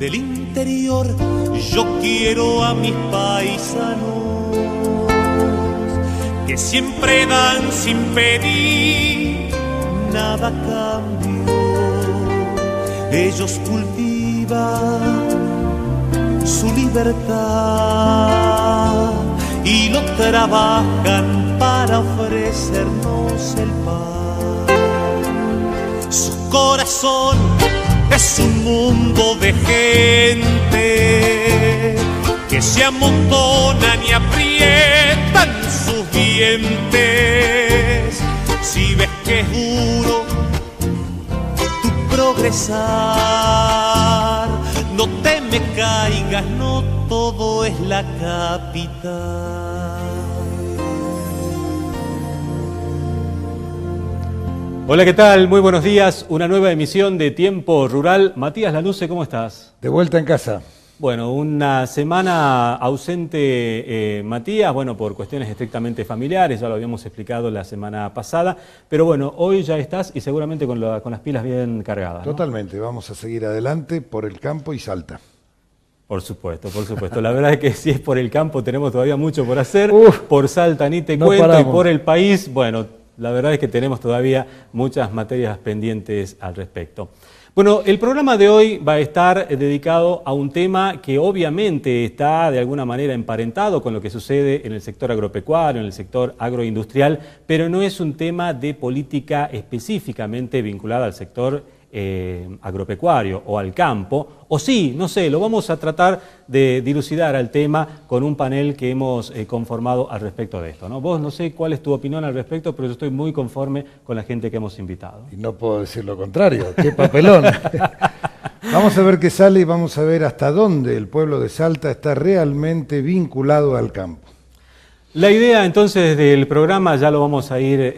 del interior, yo quiero a mis paisanos que siempre dan sin pedir nada a cambio. Ellos cultivan su libertad y lo trabajan para ofrecernos el pan. Su corazón es un mundo de gente que se amontonan y aprietan sus dientes. Si ves que es duro tu progresar, no te me caigas, no todo es la capital. Hola, ¿qué tal? Muy buenos días. Una nueva emisión de Tiempo Rural. Matías Lanusse, ¿cómo estás? De vuelta en casa. Bueno, una semana ausente, Matías, bueno, por cuestiones estrictamente familiares, ya lo habíamos explicado la semana pasada, pero bueno, hoy ya estás y seguramente con las pilas bien cargadas, ¿no? Totalmente, vamos a seguir adelante por el campo y Salta. Por supuesto, por supuesto. La verdad es que si es por el campo tenemos todavía mucho por hacer, por Salta ni te cuento, paramos. Y por el país, bueno, la verdad es que tenemos todavía muchas materias pendientes al respecto. Bueno, el programa de hoy va a estar dedicado a un tema que obviamente está de alguna manera emparentado con lo que sucede en el sector agropecuario, en el sector agroindustrial, pero no es un tema de política específicamente vinculada al sector agropecuario o al campo, o sí, no sé, lo vamos a tratar de dilucidar al tema con un panel que hemos conformado al respecto de esto, ¿no? Vos no sé cuál es tu opinión al respecto, pero yo estoy muy conforme con la gente que hemos invitado. Y no puedo decir lo contrario, qué papelón. Vamos a ver qué sale y vamos a ver hasta dónde el pueblo de Salta está realmente vinculado al campo. La idea entonces del programa ya lo vamos a ir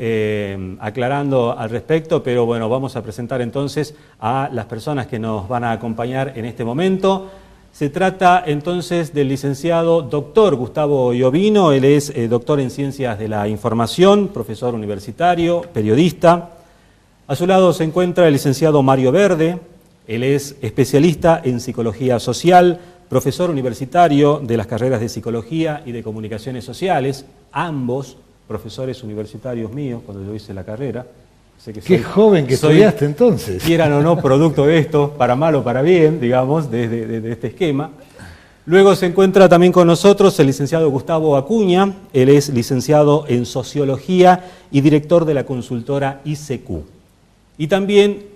aclarando al respecto, pero bueno, vamos a presentar entonces a las personas que nos van a acompañar en este momento. Se trata entonces del licenciado doctor Gustavo Iovino, él es doctor en Ciencias de la Información, profesor universitario, periodista. A su lado se encuentra el licenciado Mario Verde, él es especialista en Psicología Social, profesor universitario de las carreras de Psicología y de Comunicaciones Sociales, ambos profesores universitarios míos cuando yo hice la carrera. Sé que Qué joven que estudiaste entonces. Quieran o no, producto de esto, para mal o para bien, digamos, de este esquema. Luego se encuentra también con nosotros el licenciado Gustavo Acuña, él es licenciado en Sociología y director de la consultora ICQ. Y también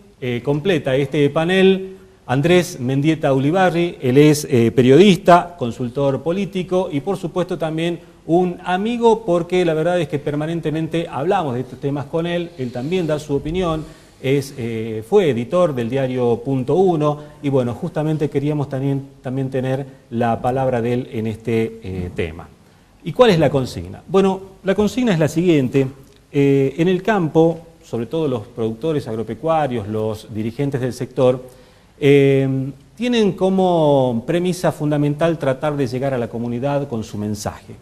completa este panel Andrés Mendieta Ulibarri, él es periodista, consultor político y por supuesto también un amigo porque la verdad es que permanentemente hablamos de estos temas con él, él también da su opinión, fue editor del diario Punto Uno y bueno, justamente queríamos también tener la palabra de él en este tema. ¿Y cuál es la consigna? Bueno, la consigna es la siguiente, en el campo, sobre todo los productores agropecuarios, los dirigentes del sector, tienen como premisa fundamental tratar de llegar a la comunidad con su mensaje.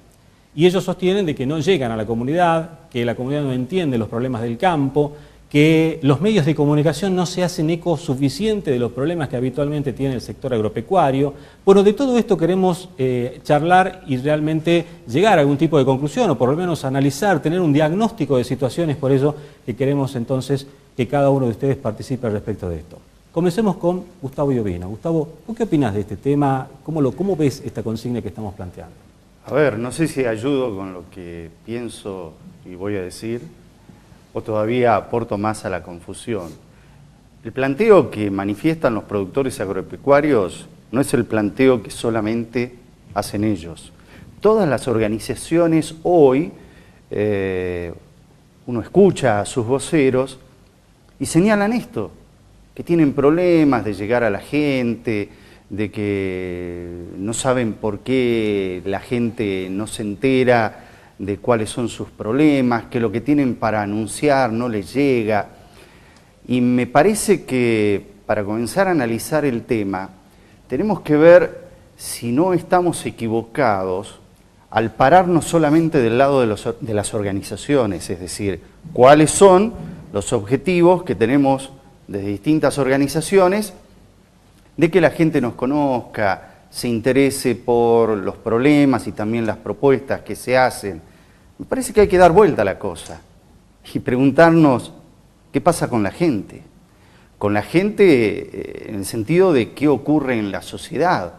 Y ellos sostienen de que no llegan a la comunidad, que la comunidad no entiende los problemas del campo, que los medios de comunicación no se hacen eco suficiente de los problemas que habitualmente tiene el sector agropecuario. Bueno, de todo esto queremos charlar y realmente llegar a algún tipo de conclusión, o por lo menos analizar, tener un diagnóstico de situaciones, por eso que queremos entonces que cada uno de ustedes participe al respecto de esto. Comencemos con Gustavo Iovino. Gustavo, ¿tú qué opinas de este tema? ¿Cómo ves esta consigna que estamos planteando? A ver, no sé si ayudo con lo que pienso y voy a decir, o todavía aporto más a la confusión. El planteo que manifiestan los productores agropecuarios no es el planteo que solamente hacen ellos. Todas las organizaciones hoy, uno escucha a sus voceros y señalan esto, que tienen problemas de llegar a la gente, de que no saben por qué la gente no se entera de cuáles son sus problemas, que lo que tienen para anunciar no les llega. Y me parece que para comenzar a analizar el tema, tenemos que ver si no estamos equivocados al pararnos solamente del lado de las organizaciones, es decir, cuáles son los objetivos que tenemos desde distintas organizaciones de que la gente nos conozca, se interese por los problemas y también las propuestas que se hacen. Me parece que hay que dar vuelta a la cosa y preguntarnos qué pasa con la gente. Con la gente en el sentido de qué ocurre en la sociedad,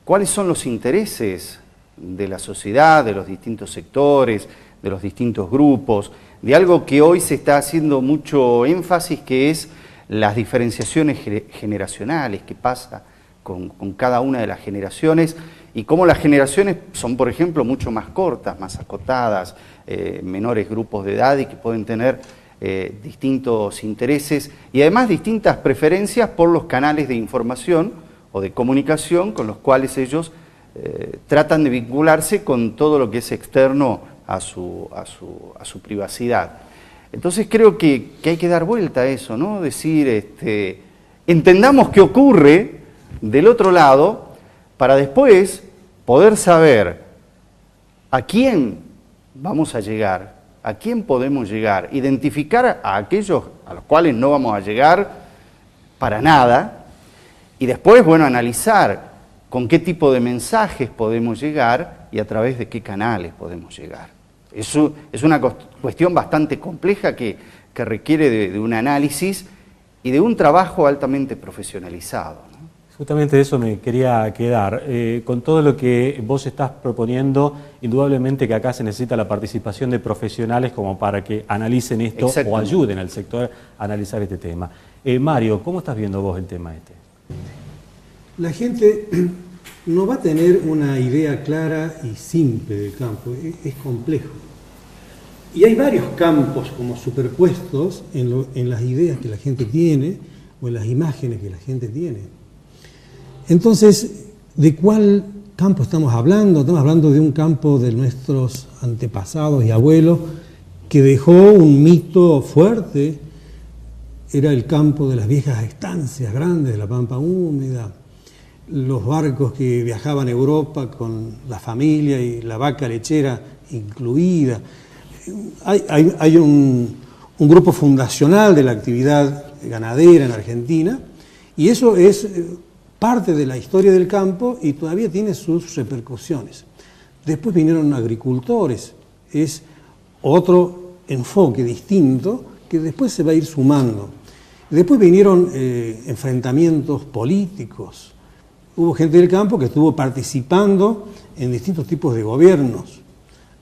cuáles son los intereses de la sociedad, de los distintos sectores, de los distintos grupos, de algo que hoy se está haciendo mucho énfasis, que es las diferenciaciones generacionales, qué pasa con cada una de las generaciones y cómo las generaciones son, por ejemplo, mucho más cortas, más acotadas, menores grupos de edad y que pueden tener distintos intereses y además distintas preferencias por los canales de información o de comunicación con los cuales ellos tratan de vincularse con todo lo que es externo a su privacidad. Entonces creo que hay que dar vuelta a eso, ¿no? Decir, entendamos qué ocurre del otro lado para después poder saber a quién vamos a llegar, a quién podemos llegar, identificar a aquellos a los cuales no vamos a llegar para nada y después, bueno, analizar con qué tipo de mensajes podemos llegar y a través de qué canales podemos llegar. Eso es una cuestión bastante compleja que requiere de un análisis y de un trabajo altamente profesionalizado, ¿no? Justamente de eso me quería quedar. Con todo lo que vos estás proponiendo, indudablemente que acá se necesita la participación de profesionales como para que analicen esto o ayuden al sector a analizar este tema. Mario, ¿cómo estás viendo vos el tema este? La gente no va a tener una idea clara y simple del campo, es complejo. Y hay varios campos como superpuestos en las ideas que la gente tiene o en las imágenes que la gente tiene. Entonces, ¿de cuál campo estamos hablando? Estamos hablando de un campo de nuestros antepasados y abuelos que dejó un mito fuerte. Era el campo de las viejas estancias grandes de la pampa húmeda, los barcos que viajaban a Europa con la familia y la vaca lechera incluida. Hay un grupo fundacional de la actividad ganadera en Argentina y eso es parte de la historia del campo y todavía tiene sus repercusiones. Después vinieron agricultores, es otro enfoque distinto que después se va a ir sumando. Después vinieron enfrentamientos políticos. Hubo gente del campo que estuvo participando en distintos tipos de gobiernos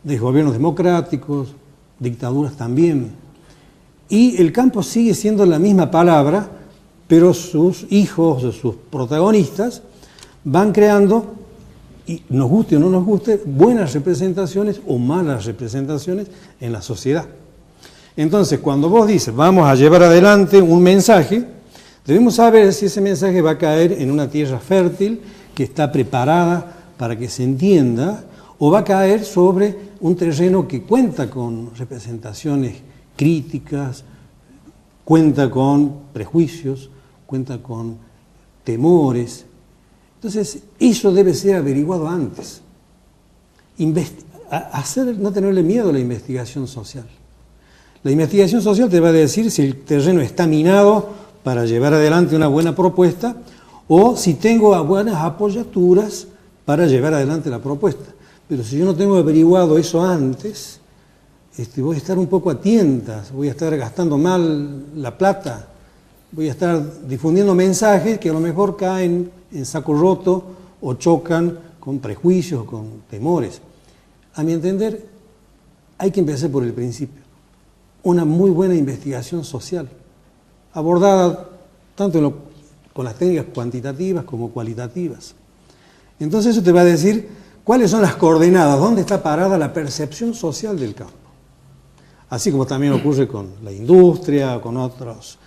democráticos, dictaduras también. Y el campo sigue siendo la misma palabra, pero sus hijos, sus protagonistas, van creando, y nos guste o no nos guste, buenas representaciones o malas representaciones en la sociedad. Entonces, cuando vos dices, vamos a llevar adelante un mensaje, debemos saber si ese mensaje va a caer en una tierra fértil que está preparada para que se entienda, o va a caer sobre un terreno que cuenta con representaciones críticas, cuenta con prejuicios, cuenta con temores. Entonces, eso debe ser averiguado antes. No tenerle miedo a la investigación social. La investigación social te va a decir si el terreno está minado para llevar adelante una buena propuesta o si tengo buenas apoyaturas para llevar adelante la propuesta. Pero si yo no tengo averiguado eso antes, voy a estar un poco a tientas, voy a estar gastando mal la plata, voy a estar difundiendo mensajes que a lo mejor caen en saco roto o chocan con prejuicios, con temores. A mi entender, hay que empezar por el principio. Una muy buena investigación social, abordada tanto con las técnicas cuantitativas como cualitativas. Entonces eso te va a decir cuáles son las coordenadas, dónde está parada la percepción social del campo. Así como también ocurre con la industria, con otras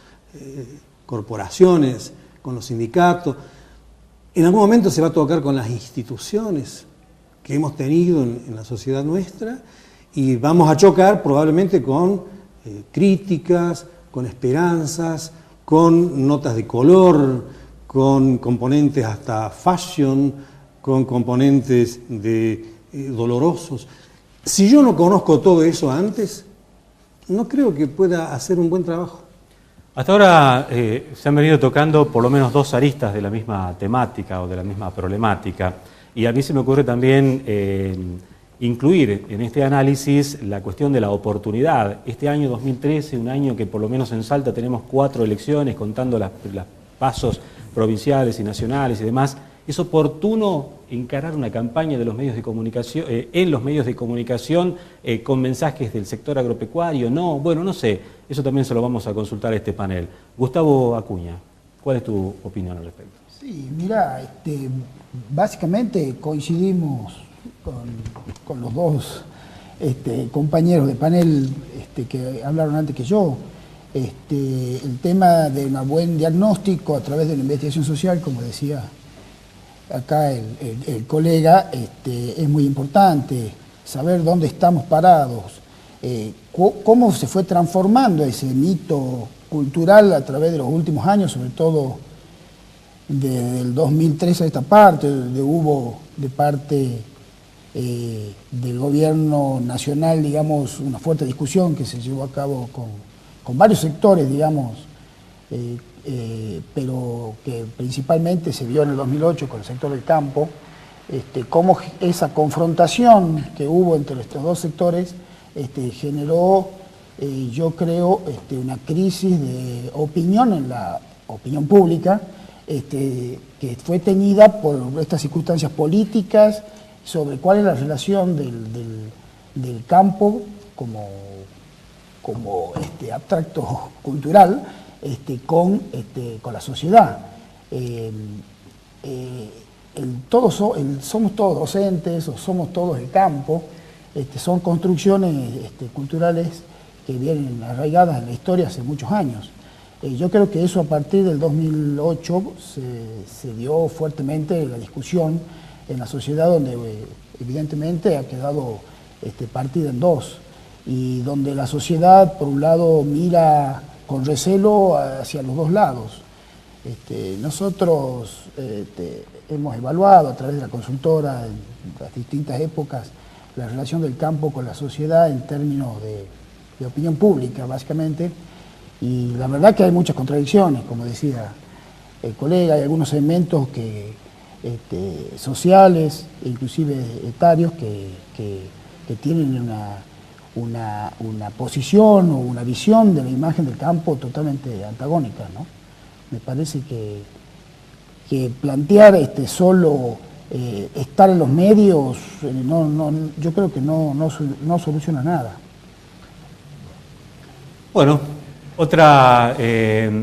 corporaciones, con los sindicatos. En algún momento se va a tocar con las instituciones que hemos tenido en la sociedad nuestra y vamos a chocar probablemente con críticas, con esperanzas, con notas de color, con componentes hasta fashion, con componentes dolorosos. Si yo no conozco todo eso antes, no creo que pueda hacer un buen trabajo. Hasta ahora se han venido tocando por lo menos dos aristas de la misma temática o de la misma problemática. Y a mí se me ocurre también incluir en este análisis la cuestión de la oportunidad. Este año 2013, un año que por lo menos en Salta tenemos 4 elecciones, contando las pasos provinciales y nacionales y demás. ¿Es oportuno encarar una campaña de los medios de comunicación, en los medios de comunicación con mensajes del sector agropecuario? No, bueno, no sé, eso también se lo vamos a consultar a este panel. Gustavo Acuña, ¿cuál es tu opinión al respecto? Sí, mira, básicamente coincidimos con los dos compañeros de panel que hablaron antes que yo. El tema de un buen diagnóstico a través de la investigación social, como decía acá el colega, es muy importante saber dónde estamos parados, cómo se fue transformando ese mito cultural a través de los últimos años, sobre todo desde el 2013 a esta parte, donde hubo de parte del gobierno nacional, digamos, una fuerte discusión que se llevó a cabo con varios sectores, digamos, pero que principalmente se vio en el 2008 con el sector del campo, cómo esa confrontación que hubo entre estos dos sectores generó, yo creo, una crisis de opinión en la opinión pública, que fue teñida por estas circunstancias políticas sobre cuál es la relación del campo como abstracto cultural con la sociedad. Somos todos docentes o somos todos el campo, son construcciones culturales que vienen arraigadas en la historia hace muchos años. Yo creo que eso a partir del 2008 se dio fuertemente la discusión en la sociedad, donde evidentemente ha quedado partida en dos, y donde la sociedad por un lado mira con recelo hacia los dos lados. Nosotros hemos evaluado a través de la consultora en las distintas épocas la relación del campo con la sociedad en términos de opinión pública, básicamente, y la verdad que hay muchas contradicciones, como decía el colega, hay algunos segmentos sociales e inclusive etarios que tienen una posición o una visión de la imagen del campo totalmente antagónica, ¿no? Me parece que plantear solo estar en los medios, yo creo que no soluciona nada. Bueno, otra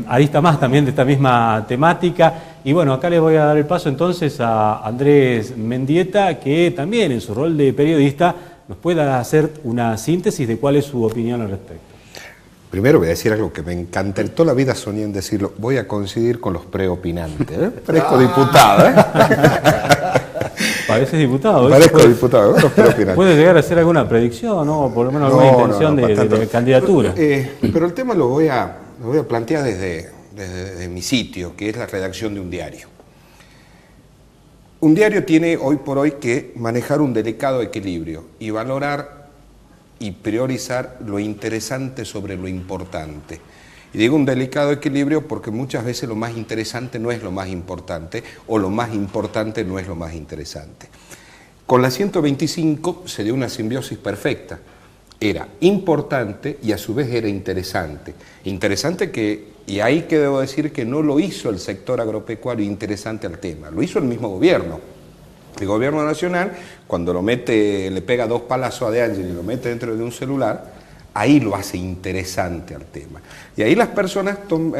arista más también de esta misma temática. Y bueno, acá le voy a dar el paso entonces a Andrés Mendieta, que también en su rol de periodista nos pueda hacer una síntesis de cuál es su opinión al respecto. Primero voy a decir algo que me encanta, en toda la vida soñé en decirlo, voy a coincidir con los preopinantes. Parezco diputado, Pareces diputado. Parezco diputado, los preopinantes. ¿Puede llegar a hacer alguna predicción, no? Por lo menos alguna intención de candidatura? Pero el tema lo voy a plantear desde mi sitio, que es la redacción de un diario. Un diario tiene hoy por hoy que manejar un delicado equilibrio y valorar y priorizar lo interesante sobre lo importante. Y digo un delicado equilibrio porque muchas veces lo más interesante no es lo más importante o lo más importante no es lo más interesante. Con la 125 se dio una simbiosis perfecta. Era importante y a su vez era interesante. Interesante y ahí que debo decir que no lo hizo el sector agropecuario interesante al tema, lo hizo el mismo gobierno. El gobierno nacional, cuando le pega 2 palazos a De Angeli y lo mete dentro de un celular, ahí lo hace interesante al tema. Y ahí las personas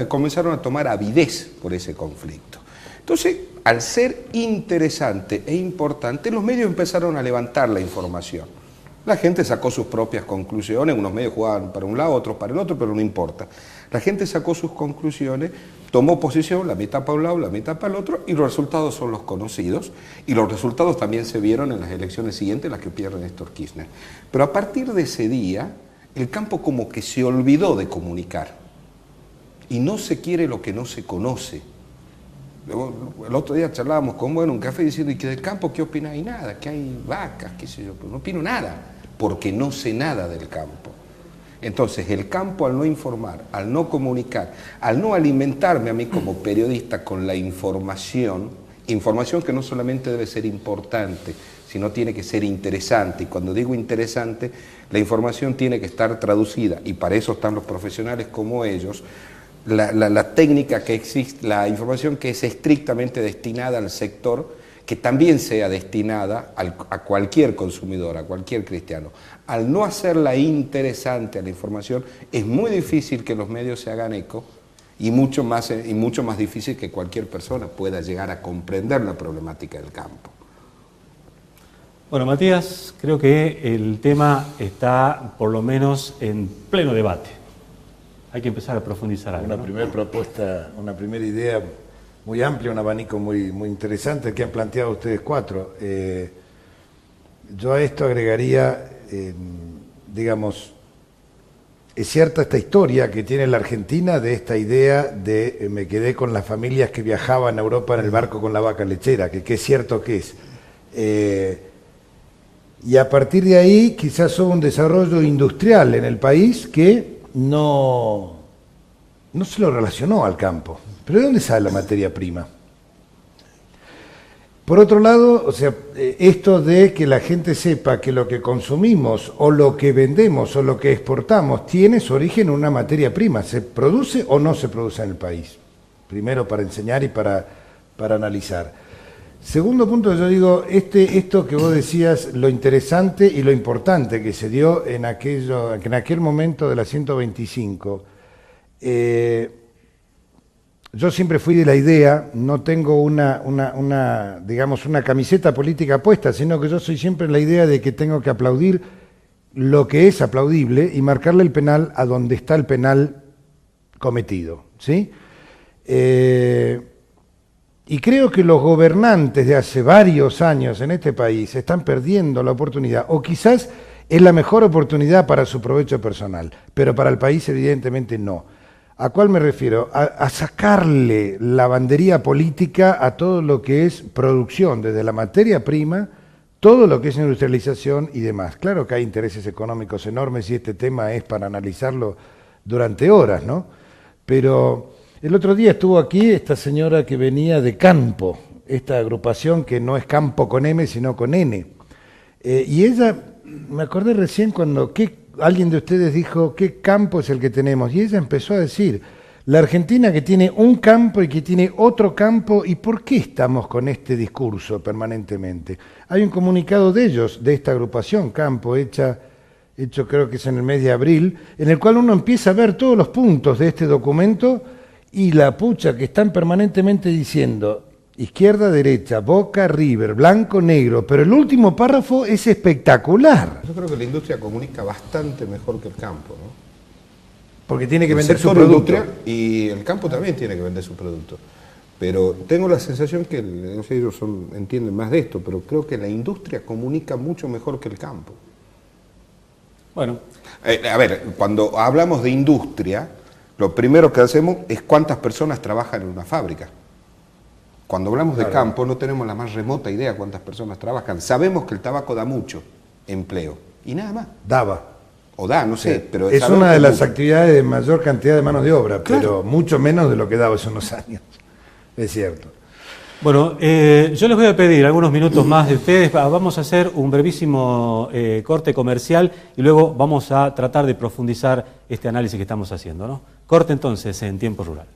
comenzaron a tomar avidez por ese conflicto. Entonces, al ser interesante e importante, los medios empezaron a levantar la información. La gente sacó sus propias conclusiones, unos medios jugaban para un lado, otros para el otro, pero no importa. La gente sacó sus conclusiones, tomó posición, la mitad para un lado, la mitad para el otro, y los resultados son los conocidos, y los resultados también se vieron en las elecciones siguientes, las que pierde Néstor Kirchner. Pero a partir de ese día, el campo como que se olvidó de comunicar, y no se quiere lo que no se conoce. El otro día charlábamos con un café diciendo, ¿y que del campo qué opina? Y nada, que hay vacas, qué sé yo, pero no opino nada, porque no sé nada del campo. Entonces, el campo, al no informar, al no comunicar, al no alimentarme a mí como periodista con la información que no solamente debe ser importante, sino tiene que ser interesante. Y cuando digo interesante, la información tiene que estar traducida, y para eso están los profesionales como ellos. La técnica que existe, la información que es estrictamente destinada al sector, que también sea destinada a cualquier consumidor, a cualquier cristiano. Al no hacerla interesante a la información, es muy difícil que los medios se hagan eco, y mucho más difícil que cualquier persona pueda llegar a comprender la problemática del campo. Bueno, Matías, creo que el tema está por lo menos en pleno debate. Hay que empezar a profundizar algo. Una primera propuesta, una primera idea muy amplia, un abanico muy interesante que han planteado ustedes cuatro. Yo a esto agregaría, digamos, es cierta esta historia que tiene la Argentina de esta idea de me quedé con las familias que viajaban a Europa en el barco con la vaca lechera, que es cierto que es. Y a partir de ahí quizás hubo un desarrollo industrial en el país que no se lo relacionó al campo. ¿Pero de dónde sale la materia prima? Por otro lado, o sea, esto de que la gente sepa que lo que consumimos o lo que vendemos o lo que exportamos tiene su origen en una materia prima, ¿se produce o no se produce en el país? Primero para enseñar y para analizar. Segundo punto, yo digo, esto que vos decías, lo interesante y lo importante que se dio en aquel momento de la 125, yo siempre fui de la idea, no tengo digamos, una camiseta política puesta, sino que yo soy siempre la idea de que tengo que aplaudir lo que es aplaudible y marcarle el penal a donde está el penal cometido, ¿sí? Y creo que los gobernantes de hace varios años en este país están perdiendo la oportunidad, o quizás es la mejor oportunidad para su provecho personal, pero para el país evidentemente no. ¿A cuál me refiero? A sacarle la bandería política a todo lo que es producción, desde la materia prima, todo lo que es industrialización y demás. Claro que hay intereses económicos enormes y este tema es para analizarlo durante horas, ¿no? Pero el otro día estuvo aquí esta señora que venía de Campo, esta agrupación que no es Campo con M, sino con N. Y ella, me acordé recién cuando alguien de ustedes dijo, ¿qué campo es el que tenemos? Y ella empezó a decir, la Argentina que tiene un campo y que tiene otro campo, ¿y por qué estamos con este discurso permanentemente? Hay un comunicado de ellos, de esta agrupación Campo, hecho creo que es en el mes de abril, en el cual uno empieza a ver todos los puntos de este documento y la pucha que están permanentemente diciendo izquierda, derecha, Boca, River, blanco, negro, pero el último párrafo es espectacular. Yo creo que la industria comunica bastante mejor que el campo, ¿no? Porque tiene que vender su producto. Y el campo también tiene que vender su producto. Pero tengo la sensación que, no sé, ellos entienden más de esto, pero creo que la industria comunica mucho mejor que el campo. Bueno. A ver, cuando hablamos de industria, lo primero que hacemos es cuántas personas trabajan en una fábrica. Cuando hablamos de campo no tenemos la más remota idea cuántas personas trabajan. Sabemos que el tabaco da mucho empleo y nada más. Daba. O da, no sé. Sí. Pero es una de las actividades de mayor cantidad de manos de obra, claro, pero mucho menos de lo que daba hace unos años. Es cierto. Bueno, yo les voy a pedir algunos minutos más de ustedes. Vamos a hacer un brevísimo corte comercial y luego vamos a tratar de profundizar este análisis que estamos haciendo, ¿no? Corte entonces en Tiempo Rural.